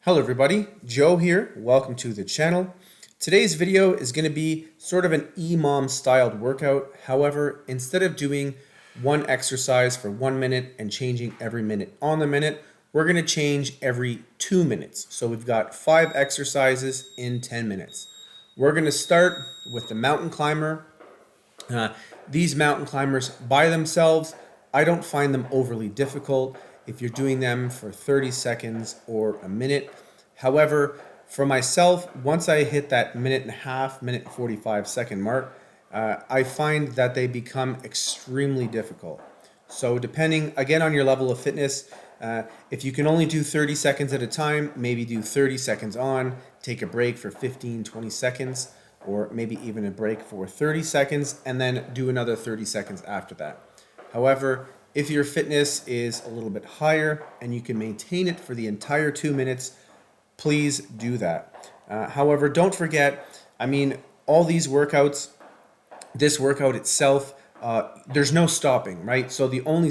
Hello everybody, Joe here. Welcome to the channel. Today's video is going to be sort of an EMOM styled workout. However, instead of doing one exercise for 1 minute and changing every minute on the minute, we're going to change every 2 minutes. So we've got 5 exercises in 10 minutes. We're going to start with the mountain climber. These mountain climbers by themselves, I don't find them overly difficult if you're doing them for 30 seconds or a minute. However, for myself, once I hit that minute and a half, minute and 45-second mark, I find that they become extremely difficult. So depending, again, on your level of fitness, if you can only do 30 seconds at a time, maybe do 30 seconds on, take a break for 15, 20 seconds, or maybe even a break for 30 seconds, and then do another 30 seconds after that. However, if your fitness is a little bit higher and you can maintain it for the entire 2 minutes, please do that. However, don't forget, all these workouts, this workout itself, there's no stopping, right? So the only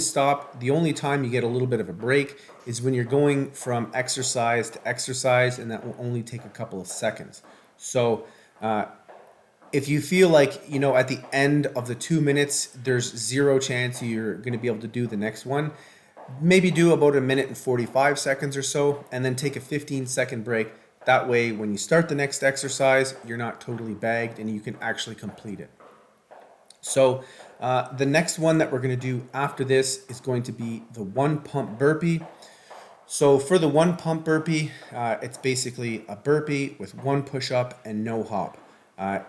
time you get a little bit of a break is when you're going from exercise to exercise, and that will only take a couple of seconds. So if you feel like, at the end of the 2 minutes, there's zero chance you're going to be able to do the next one, maybe do about a minute and 45 seconds or so, and then take a 15-second break. That way, when you start the next exercise, you're not totally bagged and you can actually complete it. So the next one that we're going to do after this is going to be the 1 pump burpee. So for the 1 pump burpee, it's basically a burpee with 1 push-up and no hop.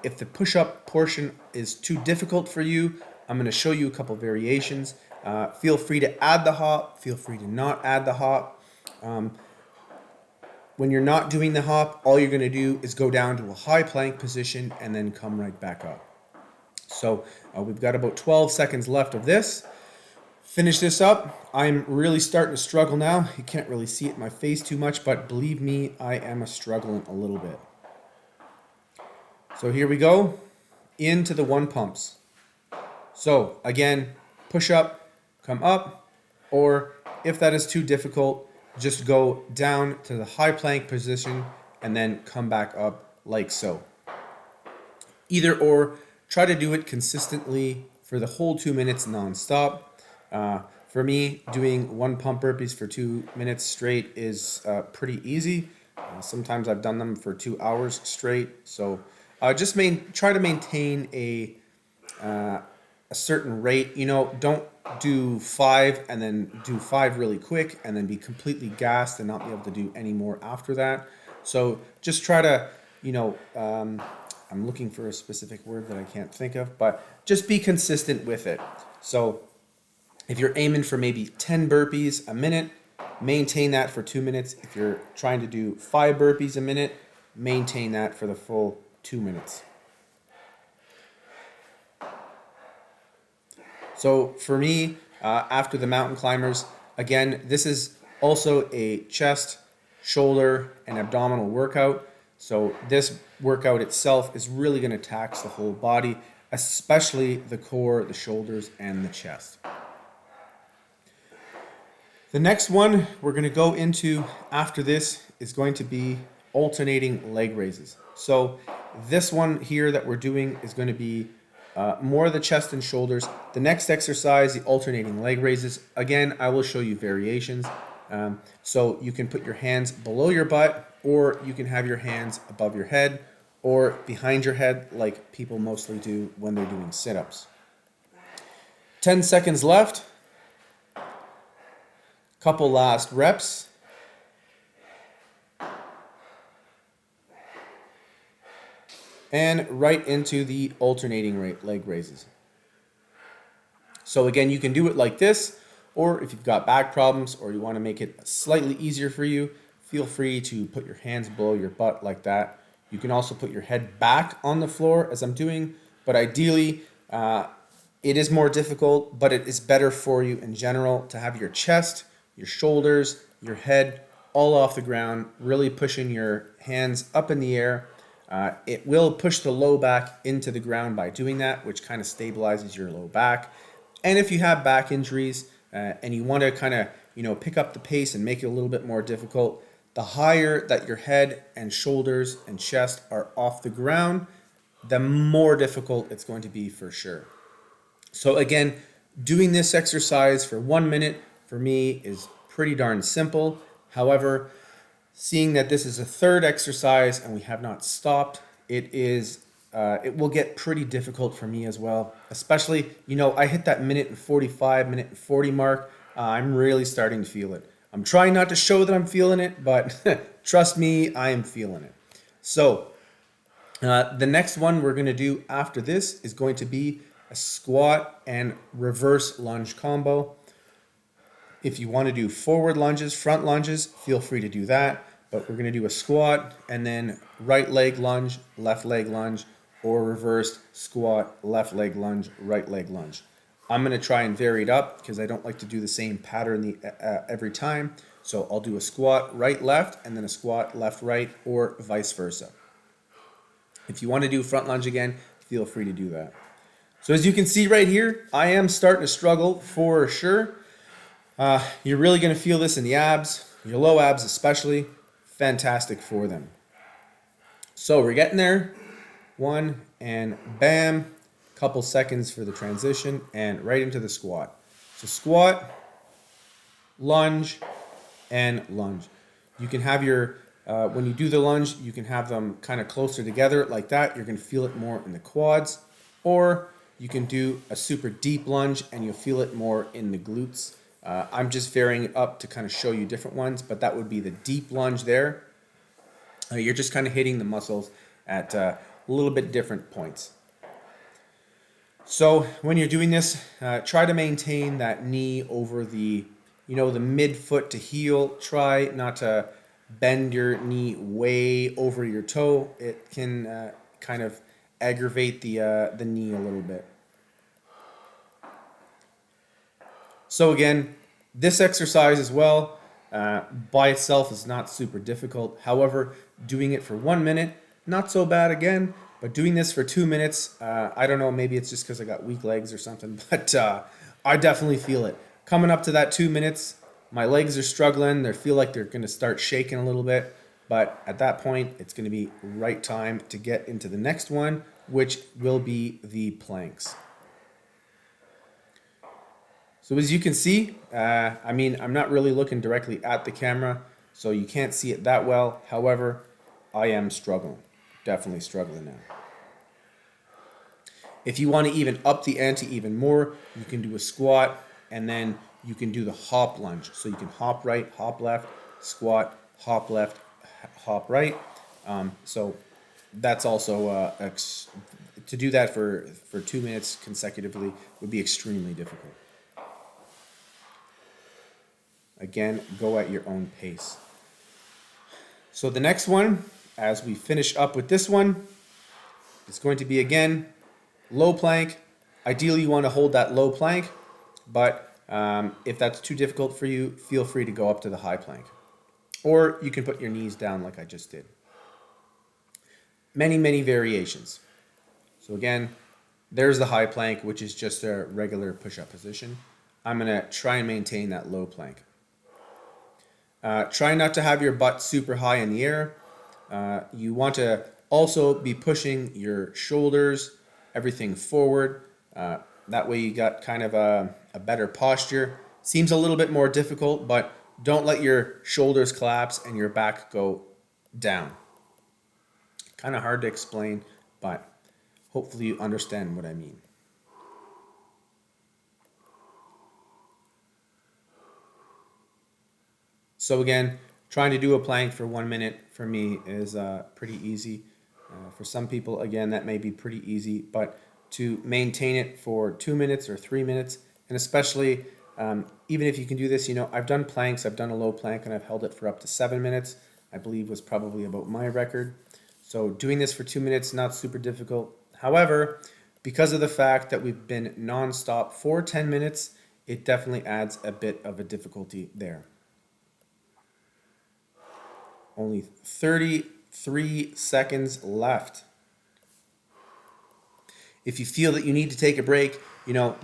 If the push-up portion is too difficult for you, I'm going to show you a couple variations. Feel free to add the hop, feel free to not add the hop. When you're not doing the hop, all you're going to do is go down to a high plank position and then come right back up. So we've got about 12 seconds left of this. Finish this up. I'm really starting to struggle now. You can't really see it in my face too much, but believe me, I am struggling a little bit. So here we go, into the 1 pumps. So again, push up, come up, or if that is too difficult, just go down to the high plank position and then come back up like so. Either or, try to do it consistently for the whole 2 minutes non-stop. For me, doing 1 pump burpees for 2 minutes straight is pretty easy. Sometimes I've done them for 2 hours straight. So just try to maintain a certain rate. Don't do 5 and then do 5 really quick and then be completely gassed and not be able to do any more after that. So just try to, I'm looking for a specific word that I can't think of, but just be consistent with it. So if you're aiming for maybe 10 burpees a minute, maintain that for 2 minutes. If you're trying to do 5 burpees a minute, maintain that for the full 2 minutes. So for me, after the mountain climbers, again, this is also a chest, shoulder, and abdominal workout. So this workout itself is really going to tax the whole body, especially the core, the shoulders, and the chest. The next one we're going to go into after this is going to be alternating leg raises. So this one here that we're doing is going to be more of the chest and shoulders. The next exercise, the alternating leg raises, again, I will show you variations. So you can put your hands below your butt, or you can have your hands above your head or behind your head like people mostly do when they're doing sit-ups. 10 seconds left. Couple last reps. And right into the alternating leg raises. So again, you can do it like this, or if you've got back problems or you want to make it slightly easier for you, feel free to put your hands below your butt like that. You can also put your head back on the floor as I'm doing, but ideally it is more difficult, but it is better for you in general to have your chest, your shoulders, your head all off the ground, really pushing your hands up in the air. It will push the low back into the ground by doing that, which kind of stabilizes your low back. And if you have back injuries and you want to kind of, pick up the pace and make it a little bit more difficult, The higher that your head and shoulders and chest are off the ground, the more difficult it's going to be for sure. So again, doing this exercise for 1 minute for me is pretty darn simple. However, seeing that this is a third exercise and we have not stopped, it will get pretty difficult for me as well. Especially, I hit that minute and 45, minute and 40 mark. I'm really starting to feel it. I'm trying not to show that I'm feeling it, but trust me, I am feeling it. So the next one we're going to do after this is going to be a squat and reverse lunge combo. If you want to do forward lunges, front lunges, feel free to do that. But we're going to do a squat and then right leg lunge, left leg lunge, or reversed squat, left leg lunge, right leg lunge. I'm going to try and vary it up because I don't like to do the same pattern every time. So I'll do a squat right, left, and then a squat left, right, or vice versa. If you want to do front lunge again, feel free to do that. So as you can see right here, I am starting to struggle for sure. You're really going to feel this in the abs, your low abs especially. Fantastic for them. So we're getting there. One and bam. Couple seconds for the transition and right into the squat. So squat, lunge, and lunge. You can have your, when you do the lunge, you can have them kind of closer together like that. You're going to feel it more in the quads. Or you can do a super deep lunge and you'll feel it more in the glutes. I'm just varying it up to kind of show you different ones, but that would be the deep lunge there. You're just kind of hitting the muscles at a little bit different points. So when you're doing this, try to maintain that knee over the midfoot to heel. Try not to bend your knee way over your toe. It can kind of aggravate the knee a little bit. So again, this exercise as well, by itself is not super difficult. However, doing it for 1 minute, not so bad again. But doing this for 2 minutes, I don't know, maybe it's just because I got weak legs or something, but I definitely feel it. Coming up to that 2 minutes, my legs are struggling. They feel like they're going to start shaking a little bit. But at that point, it's going to be right time to get into the next one, which will be the planks. So as you can see, I'm not really looking directly at the camera, so you can't see it that well. However, I am struggling. Definitely struggling now. If you want to even up the ante even more, you can do a squat and then you can do the hop lunge. So you can hop right, hop left, squat, hop left, hop right. So that's also, to do that for 2 minutes consecutively would be extremely difficult. Again, go at your own pace. So the next one, as we finish up with this one, it's going to be again low plank. Ideally, you want to hold that low plank, but if that's too difficult for you, feel free to go up to the high plank. Or you can put your knees down like I just did. Many, many variations. So again, there's the high plank, which is just a regular push-up position. I'm going to try and maintain that low plank. Try not to have your butt super high in the air. You want to also be pushing your shoulders, everything forward. That way you got kind of a better posture. Seems a little bit more difficult, but don't let your shoulders collapse and your back go down. Kind of hard to explain, but hopefully you understand what I mean. So again, trying to do a plank for 1 minute for me is pretty easy. For some people, again, that may be pretty easy, but to maintain it for 2 minutes or 3 minutes, and especially even if you can do this, I've done planks, I've done a low plank, and I've held it for up to 7 minutes, I believe was probably about my record. So doing this for 2 minutes, not super difficult. However, because of the fact that we've been non-stop for 10 minutes, it definitely adds a bit of a difficulty there. Only 33 seconds left. If you feel that you need to take a break,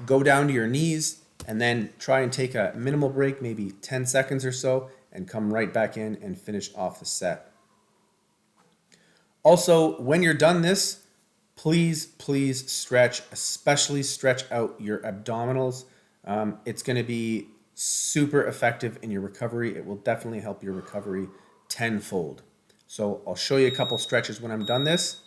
go down to your knees and then try and take a minimal break, maybe 10 seconds or so, and come right back in and finish off the set. Also, when you're done this, please stretch, especially stretch out your abdominals. It's going to be super effective in your recovery. It will definitely help your recovery tenfold. So I'll show you a couple stretches when I'm done this.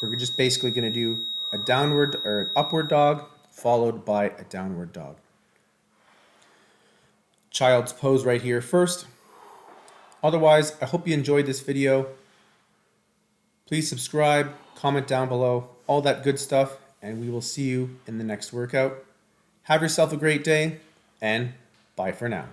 We're just basically going to do a downward or an upward dog followed by a downward dog. Child's pose right here first. Otherwise, I hope you enjoyed this video. Please subscribe, comment down below, all that good stuff, and we will see you in the next workout. Have yourself a great day, and bye for now.